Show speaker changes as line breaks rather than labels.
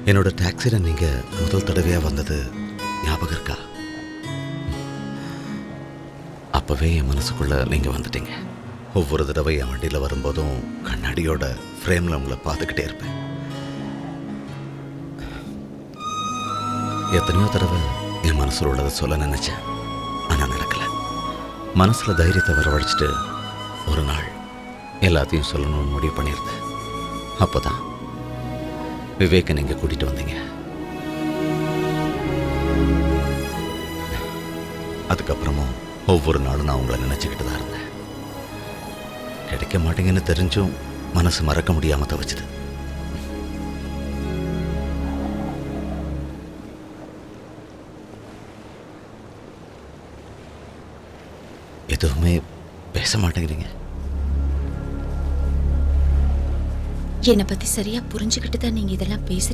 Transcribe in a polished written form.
என்னோட டாக்ஸியில் நீங்கள் முதல் தடவையாக வந்தது ஞாபகம் இருக்கா? அப்போவே என் மனசுக்குள்ளே நீங்கள் வந்துட்டீங்க. ஒவ்வொரு தடவை என் வண்டியில் வரும்போதும் கண்ணாடியோட ஃப்ரேமில் உங்களை பார்த்துக்கிட்டே இருப்பேன். எத்தனையோ தடவை என் மனசில் உள்ளதை சொல்ல நினச்சேன், ஆனால் நடக்கலை. மனசில் தைரியத்தை வரவழைச்சிட்டு ஒரு நாள் எல்லாத்தையும் சொல்லணும்னு முடிவு பண்ணியிருந்தேன். அப்போ தான் விவேக்கை நீங்கள் கூட்டிகிட்டு வந்தீங்க. அதுக்கப்புறமும் ஒவ்வொரு நாளும் நான் உங்களை நினச்சிக்கிட்டு தான் இருந்தேன். கிடைக்க மாட்டேங்கன்னு தெரிஞ்சும் மனசு மறக்க முடியாமல் தவிச்சுது. எதுவுமே பேச மாட்டேங்கிறீங்க.
என்னை பத்தி சரியா புரிஞ்சுக்கிட்டு தான் நீங்க இதெல்லாம் பேசுறீங்க.